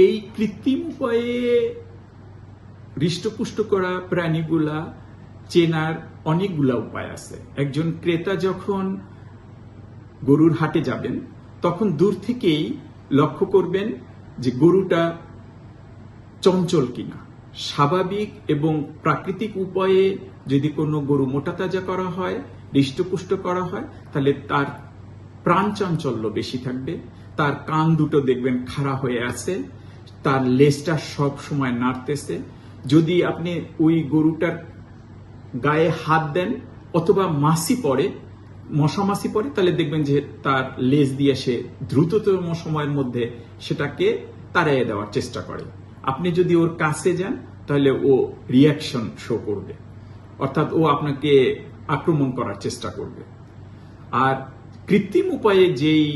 এই কৃত্রিম উপায়ে হৃষ্টপুষ্ট করা প্রাণীগুলা চেনার অনেকগুলা উপায় আছে। একজন ক্রেতা যখন গরুর হাটে যাবেন তখন দূর থেকেই লক্ষ্য করবেন যে গরুটা চঞ্চল কিনা। স্বাভাবিক এবং প্রাকৃতিক উপায়ে যদি কোনো গরু মোটা তাজা করা হয়, হৃষ্টপুষ্ট করা হয়, তাহলে তার প্রাণ চাঞ্চল্য বেশি থাকবে। তার কান দুটো দেখবেন খাড়া হয়ে আছে, তার লেজটা সব সময় নাড়তেছে। যদি আপনি ওই গরুটার গায়ে হাত দেন অথবা মাছি পড়ে, মশা মাছি পড়ে, তাহলে দেখবেন যে তার লেজ দিয়ে সে দ্রুততম সময়ের মধ্যে সেটাকে তাড়িয়ে দেওয়ার চেষ্টা করে। আপনি যদি ওর কাছে যান তাহলে ও রিয়াকশন শো করবে, অর্থাৎ ও আপনাকে আক্রমণ করার চেষ্টা করবে। আর কৃত্রিম উপায়ে যেই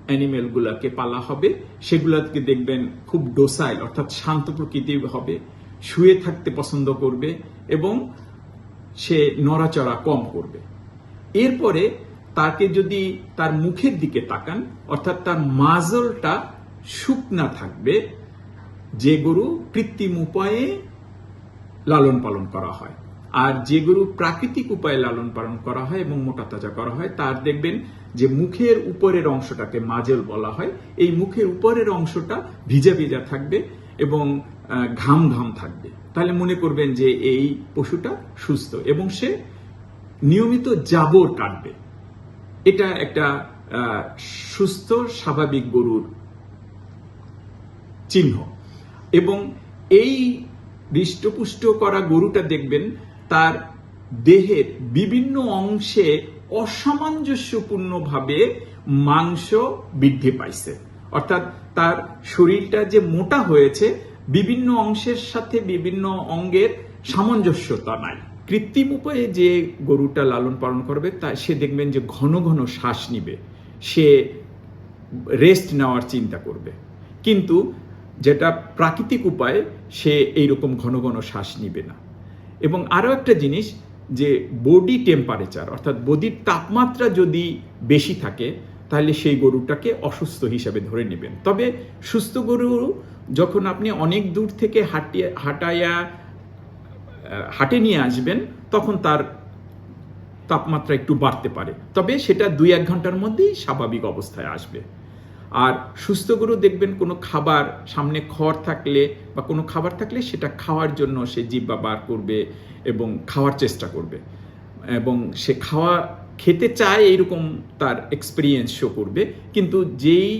অ্যানিমেলগুলোকে পালা হবে সেগুলোকে দেখবেন খুব ডোসাইল, অর্থাৎ শান্ত প্রকৃতির হবে, শুয়ে থাকতে পছন্দ করবে এবং সে নড়াচড়া কম করবে। এরপরে তাকে যদি তার মুখের দিকে তাকান, অর্থাৎ তার মাজলটা শুকনা থাকবে, যে গরু কৃত্রিম উপায়ে লালন পালন করা হয়। আর যে গরু প্রাকৃতিক উপায়ে লালন পালন করা হয় এবং মোটা তাজা করা হয় তার দেখবেন যে মুখের উপরের অংশটাকে মাজল বলা হয়, এই মুখের উপরের অংশটা ভিজা ভিজা থাকবে এবং ঘাম ঘাম থাকবে। তাহলে মনে করবেন যে এই পশুটা সুস্থ এবং সে নিয়মিত জাবর কাটবে। এটা একটা সুস্থ স্বাভাবিক গরুর চিহ্ন। এবং এই হৃষ্টপুষ্ট করা গরুটা দেখবেন তার দেহের বিভিন্ন অংশে অসামঞ্জস্যপূর্ণভাবে মাংস বৃদ্ধি পাইছে, অর্থাৎ তার শরীরটা যে মোটা হয়েছে বিভিন্ন অংশের সাথে বিভিন্ন অঙ্গের সামঞ্জস্যতা নাই। কৃত্রিম উপায়ে যে গরুটা লালন পালন করবে তা সে দেখবেন যে ঘন ঘন শ্বাস নিবে, সে রেস্ট নেওয়ার চিন্তা করবে। কিন্তু যেটা প্রাকৃতিক উপায়ে সে এইরকম ঘন ঘন শ্বাস নিবে না। এবং আরো একটা জিনিস, যে বডি টেম্পারেচার অর্থাৎ বডির তাপমাত্রা যদি বেশি থাকে তাহলে সেই গরুটাকে অসুস্থ হিসেবে ধরে নেবেন। তবে সুস্থ গরু যখন আপনি অনেক দূর থেকে হাটে নিয়ে আসবেন তখন তার তাপমাত্রা একটু বাড়তে পারে, তবে সেটা 2-1 ঘন্টার মধ্যেই স্বাভাবিক অবস্থায় আসবে। আর সুস্থ গরু দেখবেন কোনো খাবার সামনে খড় থাকলে বা কোনো খাবার থাকলে সেটা খাওয়ার জন্য সে জিহ্বা বার করবে এবং খাওয়ার চেষ্টা করবে, এবং সে খেতে চায় এইরকম তার এক্সপিরিয়েন্স শো করবে। কিন্তু যেই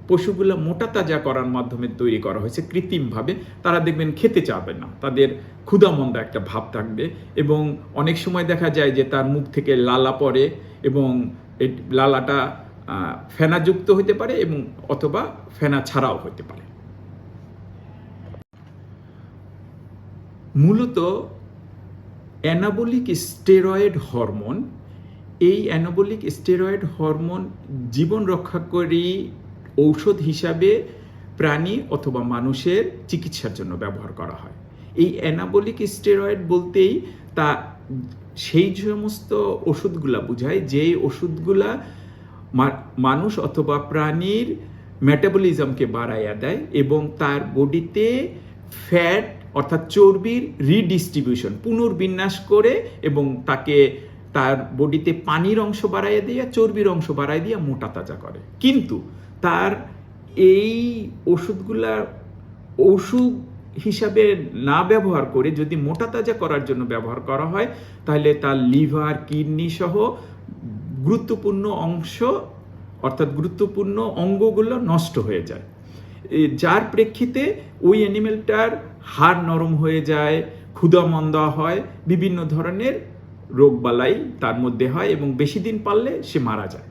পশুগুলো মোটা তাজা করার মাধ্যমে তৈরি করা হয়েছে কৃত্রিমভাবে, তারা দেখবেন খেতে চাবে না, তাদের ক্ষুধামন্দা একটা ভাব থাকবে এবং অনেক সময় দেখা যায় যে তার মুখ থেকে লালা পড়ে এবং এই লালাটা ফেনাযুক্ত হতে পারে এবং অথবা ফেনা ছাড়াও হতে পারে। মূলত অ্যানাবলিক স্টেরয়েড হরমোন, এই অ্যানাবলিক স্টেরয়েড হরমোন জীবন রক্ষাকারী ঔষধ হিসাবে প্রাণী অথবা মানুষের চিকিৎসার জন্য ব্যবহার করা হয়। এই অ্যানাবলিক স্টেরয়েড বলতেই তা সেই সমস্ত ওষুধগুলা বোঝায় যে ওষুধগুলা মানুষ অথবা প্রাণীর মেটাবলিজমকে বাড়াইয়া দেয় এবং তার বডিতে ফ্যাট অর্থাৎ চর্বির রিডিস্ট্রিবিউশন পুনর্বিন্যাস করে এবং তাকে তার বডিতে পানির অংশ বাড়াইয়া দিয়ে চর্বির অংশ বাড়াই দিয়ে মোটা তাজা করে। কিন্তু তার এই ওষুধগুলা ওষুধ হিসাবে না ব্যবহার করে যদি মোটা তাজা করার জন্য ব্যবহার করা হয় তাহলে তার লিভার, কিডনি সহ গুরুত্বপূর্ণ অংশ অর্থাৎ গুরুত্বপূর্ণ অঙ্গগুলো নষ্ট হয়ে যায়, যার প্রেক্ষিতে ওই অ্যানিমেলটার হাড় নরম হয়ে যায়, ক্ষুধামন্দা হয়, বিভিন্ন ধরনের রোগবালাই তার মধ্যে হয় এবং বেশি দিন পারলে সে মারা যায়।